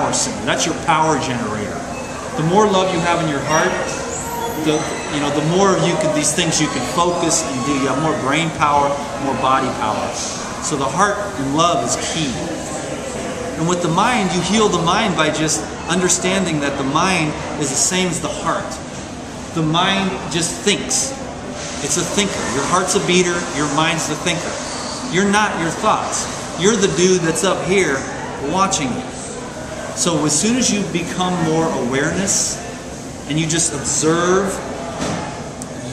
power center. That's your power generator. The more love you have in your heart, the more these things you can focus and do. You have more brain power, more body power. So the heart and love is key. And with the mind, you heal the mind by just understanding that the mind is the same as the heart. The mind just thinks. It's a thinker. Your heart's a beater, your mind's the thinker. You're not your thoughts. You're the dude that's up here watching you. So as soon as you become more awareness and you just observe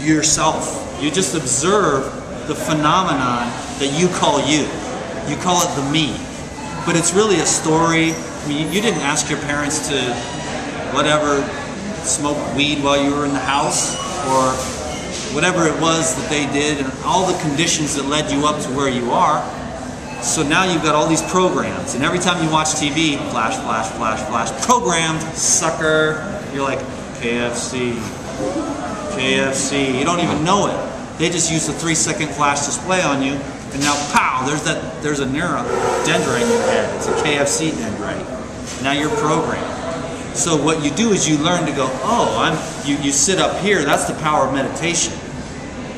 yourself, you just observe the phenomenon that you call you. You call it the me. But it's really a story. I mean, you didn't ask your parents to, whatever, smoke weed while you were in the house, or whatever it was that they did, and all the conditions that led you up to where you are. So now you've got all these programs, and every time you watch TV, flash, flash, flash, flash, programmed, sucker. You're like, KFC, KFC. You don't even know it. They just use a 3-second flash display on you, and now, pow, there's a neurodendrite in your head. It's a KFC dendrite. Now you're programmed. So what you do is you learn to go, oh, you sit up here. That's the power of meditation,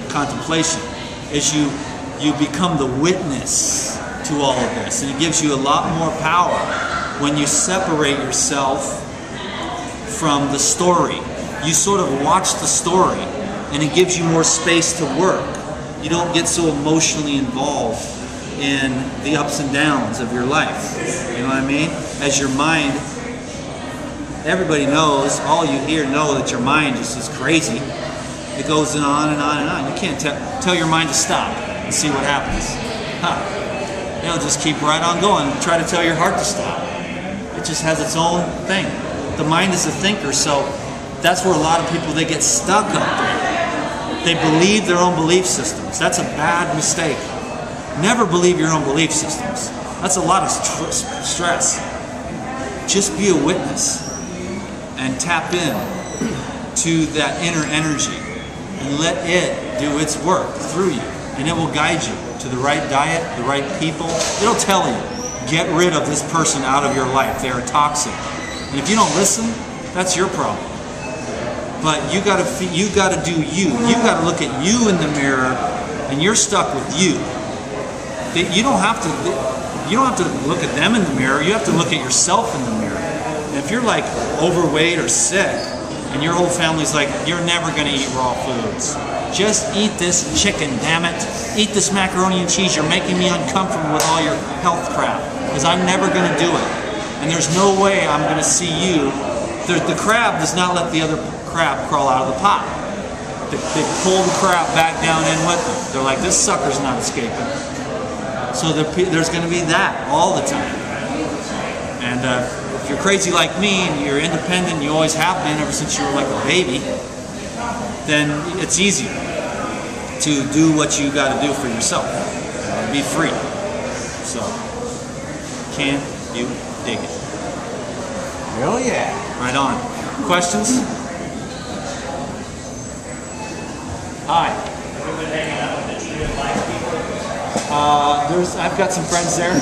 contemplation. Is you become the witness to all of this, and it gives you a lot more power when you separate yourself from the story. You sort of watch the story, and it gives you more space to work. You don't get so emotionally involved in the ups and downs of your life. You know what I mean? As your mind, everybody knows, all you hear know that your mind just is crazy. It goes on and on and on. You can't tell your mind to stop and see what happens. It'll just keep right on going. Try to tell your heart to stop. It just has its own thing. The mind is a thinker, so that's where a lot of people, they get stuck up there. They believe their own belief systems. That's a bad mistake. Never believe your own belief systems. That's a lot of stress. Just be a witness and tap in to that inner energy and let it do its work through you. And it will guide you to the right diet, the right people. It'll tell you, get rid of this person out of your life. They are toxic. And if you don't listen, that's your problem. But you gotta do you. You gotta look at you in the mirror, and you're stuck with you. You don't have to look at them in the mirror. You have to look at yourself in the mirror. And if you're like overweight or sick, and your whole family's like, you're never gonna eat raw foods. Just eat this chicken, damn it. Eat this macaroni and cheese. You're making me uncomfortable with all your health crap, because I'm never gonna do it. And there's no way I'm gonna see you. The crab does not let the other crab crawl out of the pot. They pull the crab back down in with them. They're like, this sucker's not escaping. So there's going to be that all the time. And if you're crazy like me and you're independent, you always have been ever since you were like a baby, then it's easier to do what you got to do for yourself. Be free. So, can you dig it? Hell yeah. Right on. Questions? Hi. I've got some friends there.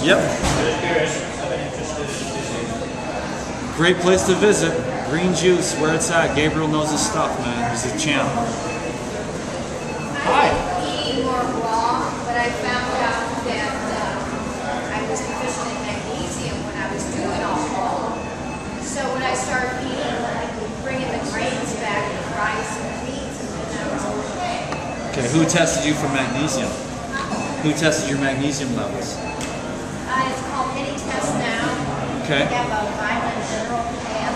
Yep. Great place to visit. Green Juice, where it's at. Gabriel knows his stuff, man. He's a champ. Hi. Eating more raw, but I found out that I was deficient in magnesium when I was doing all raw. So when I started eating, bringing the grains back, the rice and beans, and then I was okay. Okay, who tested you for magnesium? Who tested your magnesium levels? It's called Any Test Now. Okay. They have a vitamin mineral pan.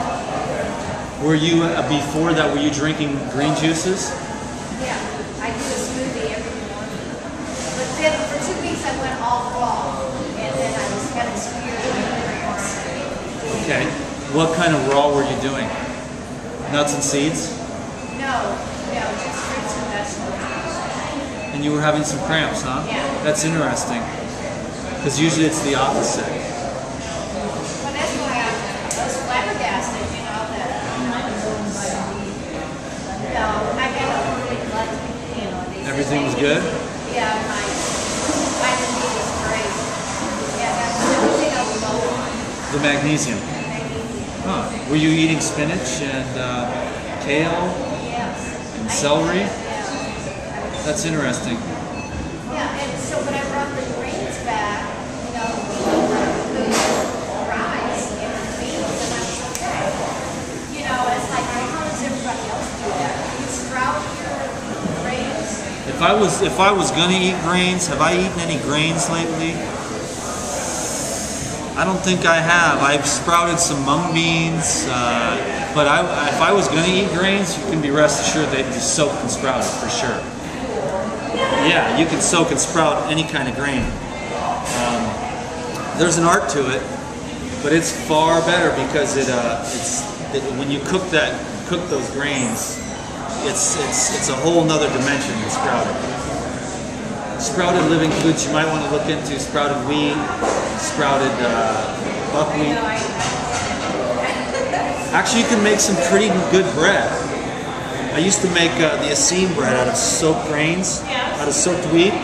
Were you, before that, were you drinking green juices? Yeah, I do a smoothie every morning. But then for 2 weeks I went all raw, and then I was having severe cramps. Okay. What kind of raw were you doing? Nuts and seeds? No, just fruits and vegetables. And you were having some cramps, huh? Yeah. That's interesting. Because usually it's the opposite. Well, that's why I was flabbergasted, you know, that I got a really lucky, you know. Everything was good? Yeah, my vitamin D was great. The magnesium. Huh. Were you eating spinach and kale and celery? That's interesting. Yeah, and so when I brought the grains back, you know, the rice and the beans, and I was okay. You know, it's like, how does everybody else do that? You sprout your grains? If I was gonna eat grains, have I eaten any grains lately? I don't think I have. I've sprouted some mung beans, but if I was gonna eat grains, you can be rest assured they'd be soaked and sprouted for sure. Yeah, you can soak and sprout any kind of grain. There's an art to it, but it's far better because when you cook those grains, it's a whole nother dimension than sprouted. Sprouted living foods you might want to look into: sprouted wheat, sprouted buckwheat. Actually, you can make some pretty good bread. I used to make the ENZYMES bread out of soaked grains, out of soaked wheat.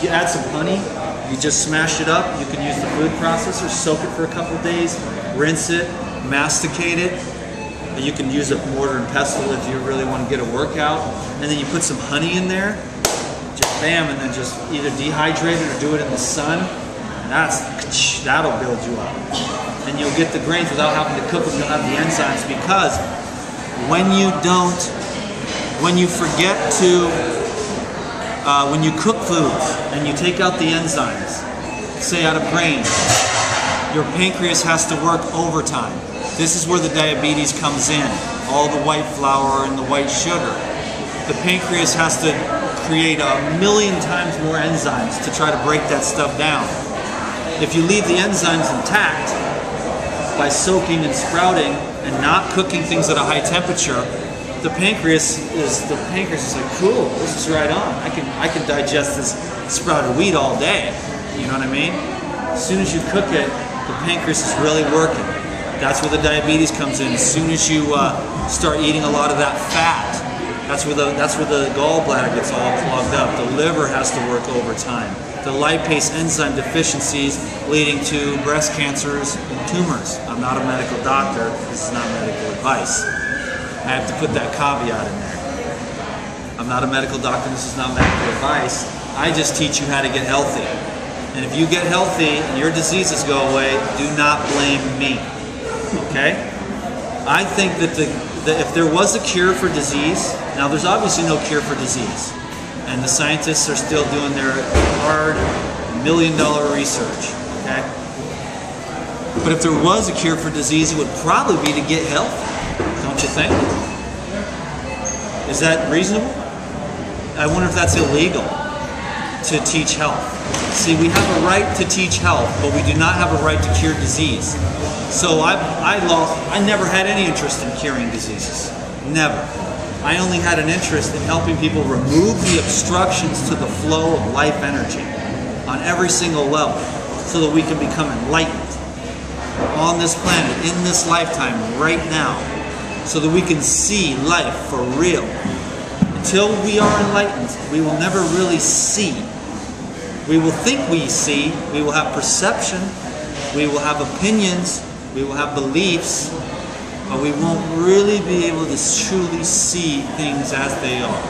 You add some honey, you just smash it up. You can use the food processor, soak it for a couple of days, rinse it, masticate it. And you can use a mortar and pestle if you really want to get a workout. And then you put some honey in there, just bam, and then just either dehydrate it or do it in the sun. That'll build you up. And you'll get the grains without having to cook them. You'll have the enzymes, because when you forget to, when you cook foods and you take out the enzymes, say out of grains, your pancreas has to work overtime. This is where the diabetes comes in, all the white flour and the white sugar. The pancreas has to create 1,000,000 times more enzymes to try to break that stuff down. If you leave the enzymes intact by soaking and sprouting and not cooking things at a high temperature, the pancreas is like, cool, this is right on. I can digest this sprouted wheat all day. You know what I mean? As soon as you cook it, the pancreas is really working. That's where the diabetes comes in. As soon as you start eating a lot of that fat, that's where the gallbladder gets all clogged up. The liver has to work overtime. The lipase enzyme deficiencies leading to breast cancers and tumors. I'm not a medical doctor. This is not medical advice. I have to put that caveat in there. I'm not a medical doctor. This is not medical advice. I just teach you how to get healthy. And if you get healthy and your diseases go away, do not blame me. Okay? I think that if there was a cure for disease, now there's obviously no cure for disease. And the scientists are still doing their hard $1,000,000 research. Okay? But if there was a cure for disease, it would probably be to get healthy. Don't you think? Is that reasonable? I wonder if that's illegal to teach health. See, we have a right to teach health, but we do not have a right to cure disease. So I never had any interest in curing diseases. Never. I only had an interest in helping people remove the obstructions to the flow of life energy on every single level, so that we can become enlightened on this planet, in this lifetime, right now, so that we can see life for real. Until we are enlightened, we will never really see. We will think we see, we will have perception, we will have opinions, we will have beliefs, but we won't really be able to truly see things as they are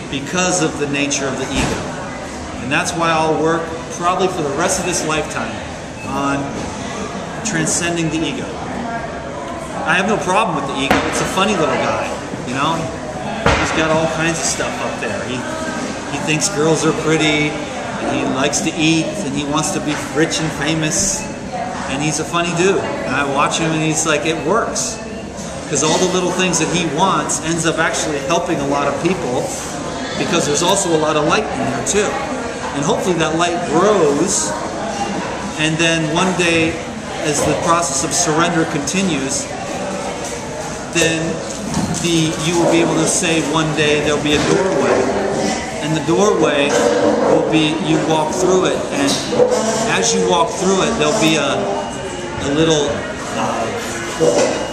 because of the nature of the ego. And that's why I'll work probably for the rest of this lifetime on transcending the ego. I have no problem with the ego. It's a funny little guy, you know? He's got all kinds of stuff up there. He thinks girls are pretty, and he likes to eat, and he wants to be rich and famous, and he's a funny dude. And I watch him and he's like, it works. Because all the little things that he wants ends up actually helping a lot of people, because there's also a lot of light in there too. And hopefully that light grows, and then one day, as the process of surrender continues, then you will be able to say one day there'll be a doorway. And the doorway will be, you walk through it, and as you walk through it, there'll be a little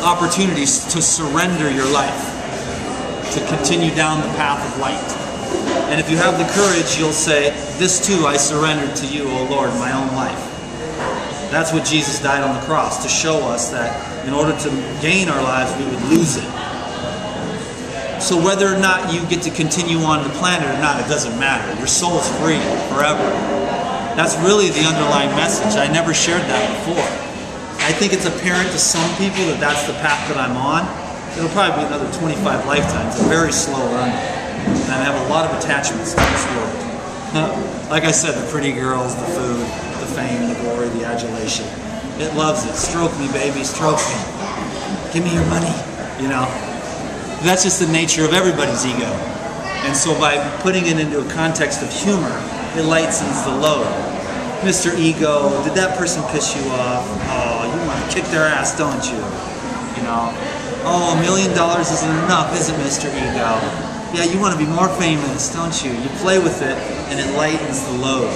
opportunities to surrender your life, to continue down the path of light. And if you have the courage, you'll say, this too I surrendered to you, O Lord, my own life. That's what Jesus died on the cross, to show us that in order to gain our lives, we would lose it. So whether or not you get to continue on the planet or not, it doesn't matter. Your soul's free forever. That's really the underlying message. I never shared that before. I think it's apparent to some people that that's the path that I'm on. It'll probably be another 25 lifetimes, a very slow learning. And I have a lot of attachments to this world. Like I said, the pretty girls, the food, the fame, the glory, the adulation. It loves it. Stroke me, baby, stroke me. Give me your money, you know. That's just the nature of everybody's ego. And so by putting it into a context of humor, it lightens the load. Mr. Ego, did that person piss you off? Oh, you want to kick their ass, don't you? You know, oh, $1 million isn't enough, is it, Mr. Ego? Yeah, you want to be more famous, don't you? You play with it, and it lightens the load.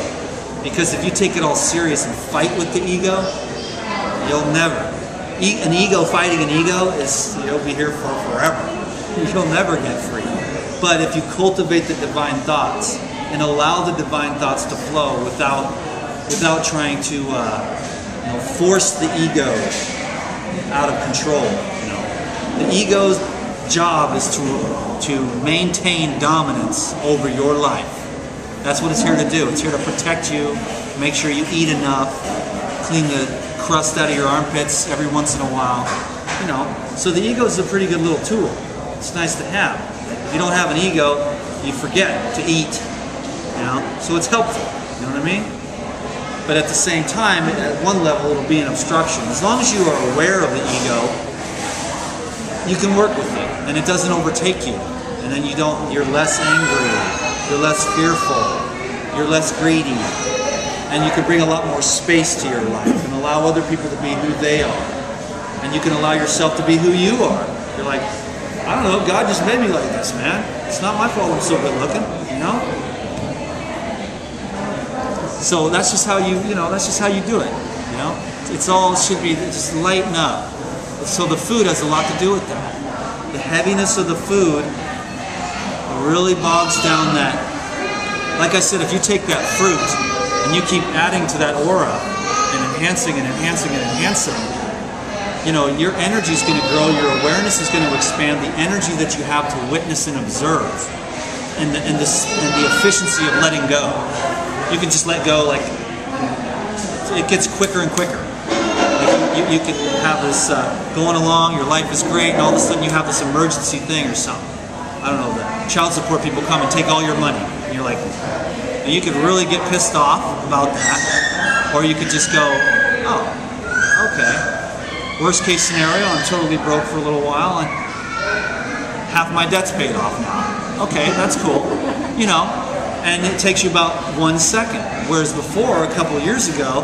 Because if you take it all serious and fight with the ego, you'll never. An ego fighting an ego is, you'll be here for forever. You'll never get free. But if you cultivate the divine thoughts and allow the divine thoughts to flow without trying to force the ego out of control. The ego's job is to maintain dominance over your life. That's what it's here to do. It's here to protect you, make sure you eat enough, clean the crust out of your armpits every once in a while. So the ego is a pretty good little tool. It's nice to have. If you don't have an ego, you forget to eat. So it's helpful. You know what I mean? But at the same time, at one level, it'll be an obstruction. As long as you are aware of the ego, you can work with it, and it doesn't overtake you. And then you're less angry, you're less fearful, you're less greedy, and you can bring a lot more space to your life and allow other people to be who they are. And you can allow yourself to be who you are. You're like, I don't know, God just made me like this, man. It's not my fault I'm so good looking, So that's just how that's just how you do it, It's all should be just lighten up. So the food has a lot to do with that. The heaviness of the food really bogs down that. Like I said, if you take that fruit and you keep adding to that aura and enhancing and enhancing and enhancing, your energy is going to grow, your awareness is going to expand, the energy that you have to witness and observe, and the efficiency of letting go. You can just let go, like it gets quicker and quicker. Like you can have this going along, your life is great, and all of a sudden you have this emergency thing or something. I don't know, the child support people come and take all your money. And you're like, and you could really get pissed off about that, or you could just go, oh, okay. Worst case scenario, I'm totally broke for a little while, and half my debt's paid off now. Okay, that's cool, And it takes you about 1 second. Whereas before, a couple of years ago,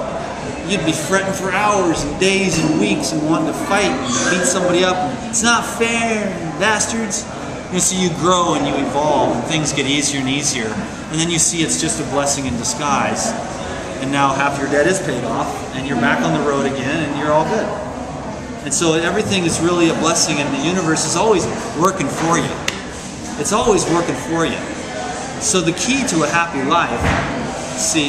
you'd be fretting for hours and days and weeks and wanting to fight and beat somebody up. And, it's not fair, bastards. So you grow and you evolve and things get easier and easier. And then you see it's just a blessing in disguise. And now half your debt is paid off and you're back on the road again and you're all good. And so everything is really a blessing, and the universe is always working for you. It's always working for you. So the key to a happy life, see,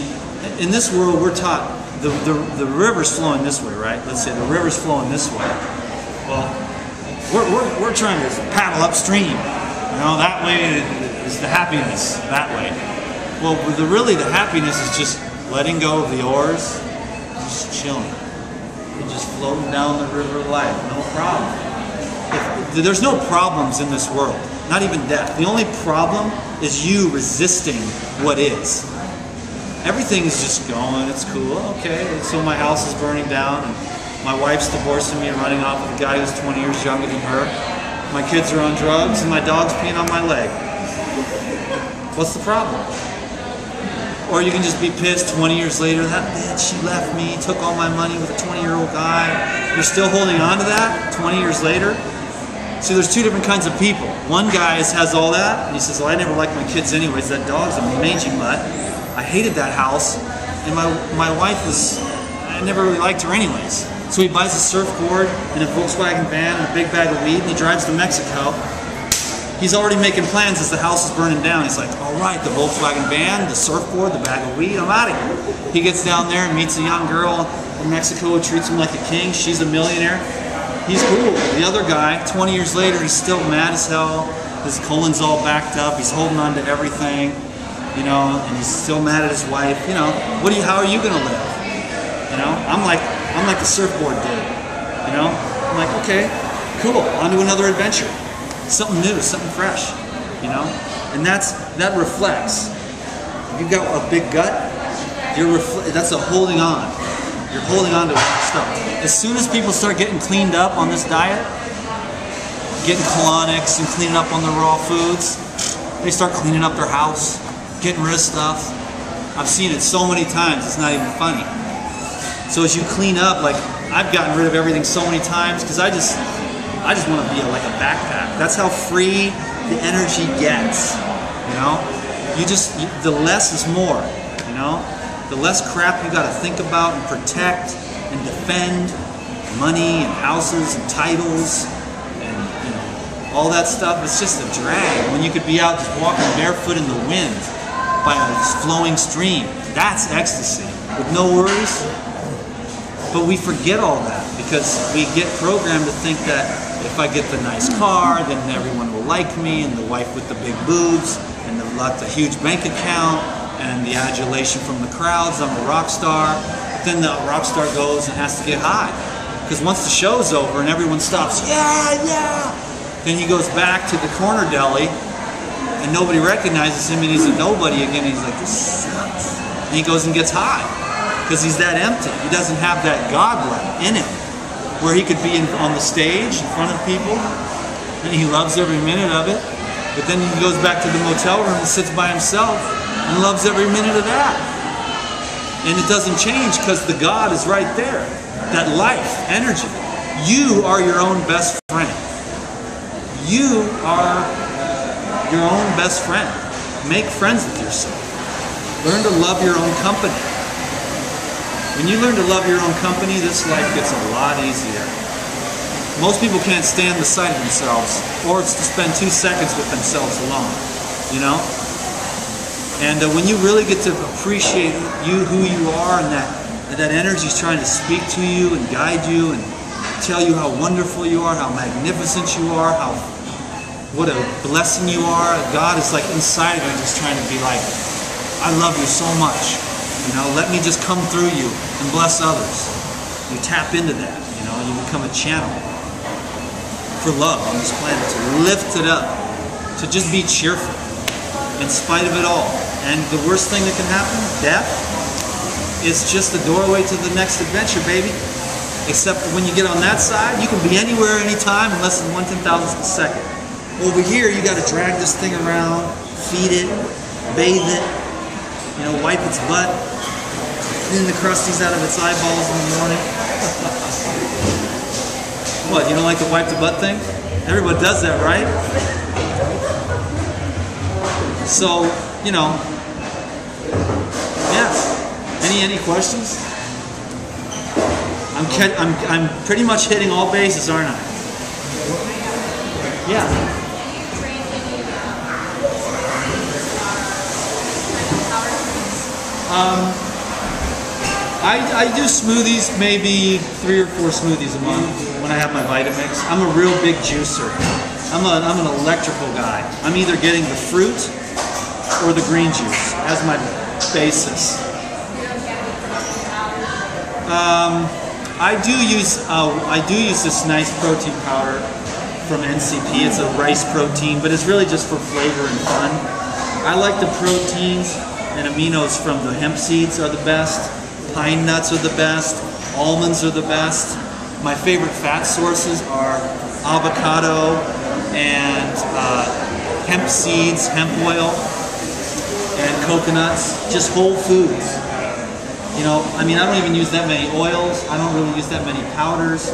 in this world we're taught the river's flowing this way, right? Let's say the river's flowing this way. Well, we're trying to paddle upstream. That way is the happiness, that way. Well, really the happiness is just letting go of the oars, just chilling. You're just floating down the river of life, no problem. There's no problems in this world, not even death. The only problem is you resisting what is. Everything is just going, it's cool, okay. So my house is burning down, and my wife's divorcing me and running off with a guy who's 20 years younger than her. My kids are on drugs, and my dog's peeing on my leg. What's the problem? Or you can just be pissed 20 years later, that bitch, she left me, took all my money with a 20-year-old guy. You're still holding on to that 20 years later? See, there's two different kinds of people. One guy has all that, and he says, well, I never liked my kids anyways, that dog's a mangy mutt. I hated that house, and my wife I never really liked her anyways. So he buys a surfboard and a Volkswagen van and a big bag of weed, and he drives to Mexico, He's already making plans as the house is burning down. He's like, all right, the Volkswagen van, the surfboard, the bag of weed, I'm out of here. He gets down there and meets a young girl in Mexico who treats him like a king. She's a millionaire. He's cool. The other guy, 20 years later, he's still mad as hell. His colon's all backed up. He's holding on to everything, you know, and he's still mad at his wife. You know, how are you gonna live? You know, I'm like the surfboard dude. You know, I'm like, okay, cool, on to another adventure. Something new, something fresh, you know? And that reflects. If you've got a big gut, that's a holding on. You're holding on to stuff. As soon as people start getting cleaned up on this diet, getting colonics and cleaning up on the raw foods, they start cleaning up their house, getting rid of stuff. I've seen it so many times, it's not even funny. So as you clean up, like I've gotten rid of everything so many times because I just want to be like a backpack. That's how free the energy gets, you know? The less is more, you know? The less crap you got to think about and protect and defend, money and houses and titles and, you know, all that stuff. It's just a drag when you could be out just walking barefoot in the wind by a flowing stream. That's ecstasy with no worries. But we forget all that because we get programmed to think that if I get the nice car, then everyone will like me, and the wife with the big boobs, and the huge bank account, and the adulation from the crowds, I'm a rock star. But then the rock star goes and has to get high. Because once the show's over and everyone stops, yeah, yeah, then he goes back to the corner deli, and nobody recognizes him, and he's a nobody again. He's like, this sucks. And he goes and gets high. Because he's that empty. He doesn't have that God light in him, where he could be on the stage in front of people, and he loves every minute of it. But then he goes back to the motel room and sits by himself and loves every minute of that. And it doesn't change because the God is right there. That life, energy. You are your own best friend. You are your own best friend. Make friends with yourself. Learn to love your own company. When you learn to love your own company, this life gets a lot easier. Most people can't stand the sight of themselves, or it's to spend 2 seconds with themselves alone, you know? And when you really get to appreciate who you are, and that energy is trying to speak to you and guide you and tell you how wonderful you are, how magnificent you are, what a blessing you are. God is like inside of you just trying to be like, I love you so much. You know, let me just come through you and bless others. You tap into that, you know, you become a channel for love on this planet, to lift it up, to just be cheerful in spite of it all. And the worst thing that can happen, death, is just the doorway to the next adventure, baby. Except when you get on that side, you can be anywhere, anytime, in less than 1/10,000th of a second. Over here, you got to drag this thing around, feed it, bathe it, you know, wipe its butt, clean the crusties out of its eyeballs in the morning. What, you don't like the wipe the butt thing? Everybody does that, right? So, you know, yeah. Any questions? I'm pretty much hitting all bases, aren't I? Yeah. I do smoothies, maybe 3 or 4 smoothies a month when I have my Vitamix. I'm a real big juicer. I'm an electrical guy. I'm either getting the fruit or the green juice as my basis. I do use this nice protein powder from NCP. It's a rice protein, but it's really just for flavor and fun. I like the proteins and aminos from the hemp seeds are the best. Pine nuts are the best. Almonds are the best. My favorite fat sources are avocado and hemp seeds, hemp oil, and coconuts. Just whole foods. You know, I mean, I don't even use that many oils. I don't really use that many powders.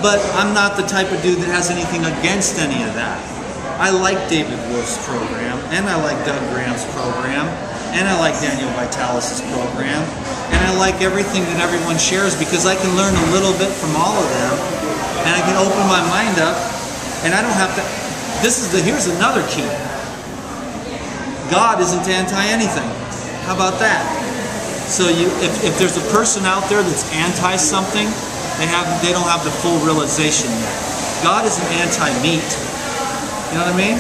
But I'm not the type of dude that has anything against any of that. I like David Wolf's program, and I like Doug Graham's program, and I like Daniel Vitalis' program, and I like everything that everyone shares because I can learn a little bit from all of them, and I can open my mind up, and I don't have to here's another key. God isn't anti-anything. How about that? So if there's a person out there that's anti-something, they don't have the full realization yet. God isn't anti-meat. You know what I mean?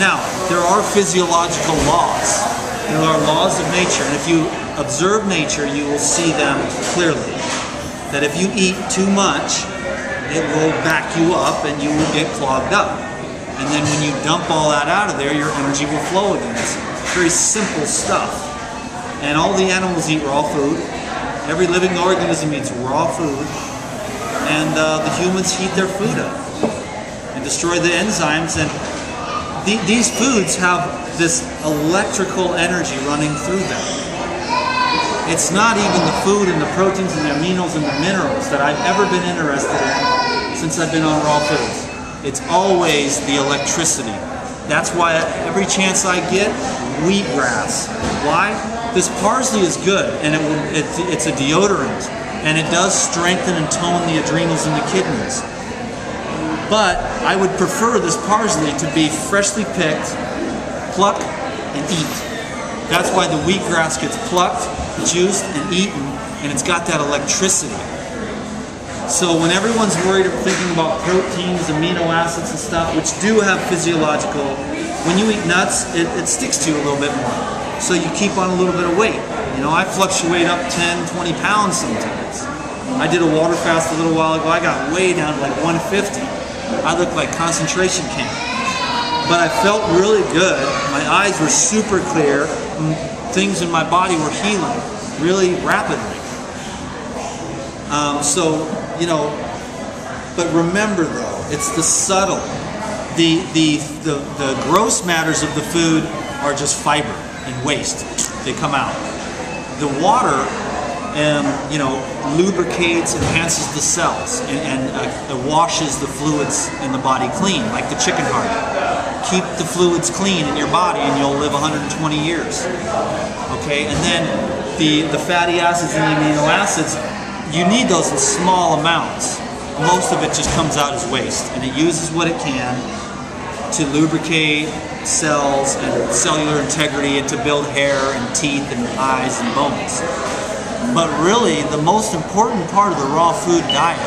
Now, there are physiological laws. There are laws of nature, and if you observe nature, you will see them clearly. That if you eat too much, it will back you up and you will get clogged up. And then when you dump all that out of there, your energy will flow again. It's very simple stuff. And all the animals eat raw food. Every living organism eats raw food. And the humans heat their food up and destroy the enzymes. And these foods have this electrical energy running through them. It's not even the food and the proteins and the aminos and the minerals that I've ever been interested in since I've been on raw foods. It's always the electricity. That's why every chance I get, wheatgrass. Why? This parsley is good, and it's a deodorant, and it does strengthen and tone the adrenals and the kidneys. But I would prefer this parsley to be freshly picked, plucked, and eat. That's why the wheatgrass gets plucked, juiced, and eaten, and it's got that electricity. So when everyone's worried or thinking about proteins, amino acids and stuff, which do have physiological, when you eat nuts, it sticks to you a little bit more. So you keep on a little bit of weight. You know, I fluctuate up 10, 20 pounds sometimes. I did a water fast a little while ago. I got way down to like 150. I looked like concentration camp. But I felt really good. My eyes were super clear. Things in my body were healing really rapidly. So, you know, but remember though, it's the subtle. The gross matters of the food are just fiber and waste. They come out. The water, you know, lubricates, enhances the cells, and washes the fluids in the body clean, like the chicken heart. Keep the fluids clean in your body and you'll live 120 years. Okay, and then the fatty acids and the amino acids, you need those in small amounts. Most of it just comes out as waste, and it uses what it can to lubricate cells and cellular integrity and to build hair and teeth and eyes and bones. But really, the most important part of the raw food diet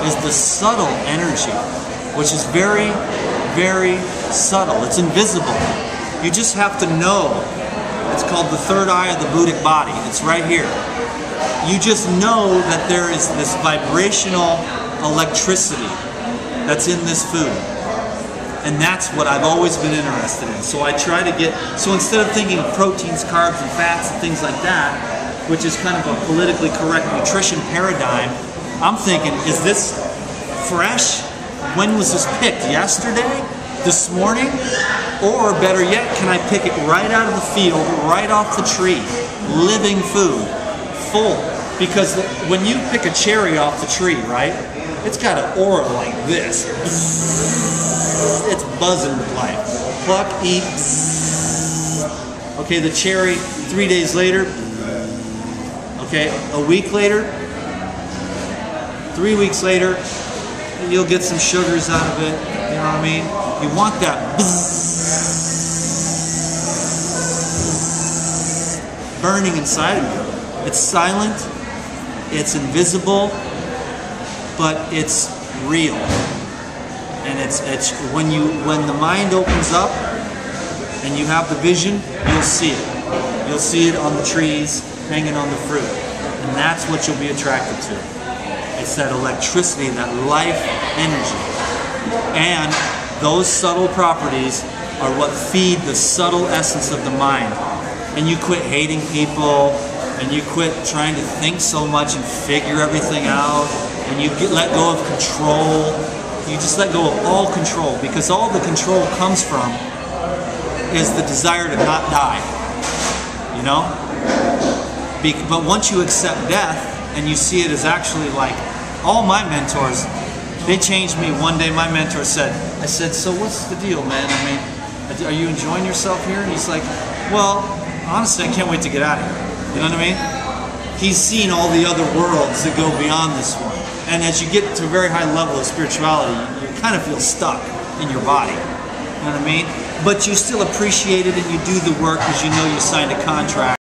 is the subtle energy, which is very, very subtle. It's invisible. You just have to know. It's called the third eye of the Buddhic body. It's right here. You just know that there is this vibrational electricity that's in this food. And that's what I've always been interested in. So I try to get, so instead of thinking of proteins, carbs, and fats and things like that, which is kind of a politically correct nutrition paradigm, I'm thinking, is this fresh? When was this picked? Yesterday? This morning? Or better yet, can I pick it right out of the field, right off the tree? Living food, full. Because when you pick a cherry off the tree, right, it's got an aura like this. It's buzzing with life. Pluck, eat. Okay, the cherry, 3 days later. Okay, a week later. 3 weeks later, you'll get some sugars out of it. You know what I mean? You want that burning inside of you. It's silent. It's invisible, but it's real. And it's when the mind opens up and you have the vision, you'll see it. You'll see it on the trees, hanging on the fruit. And that's what you'll be attracted to. It's that electricity, that life energy. And those subtle properties are what feed the subtle essence of the mind. And you quit hating people, and you quit trying to think so much and figure everything out, and you let go of control. You just let go of all control, because all the control comes from is the desire to not die, you know? But once you accept death and you see it as actually like, all my mentors, they changed me. One day my mentor said, I said, so what's the deal, man? I mean, are you enjoying yourself here? And he's like, well, honestly, I can't wait to get out of here. You know what I mean? He's seen all the other worlds that go beyond this one. And as you get to a very high level of spirituality, you kind of feel stuck. in your body. You know what I mean? But you still appreciate it and you do the work because you know you signed a contract.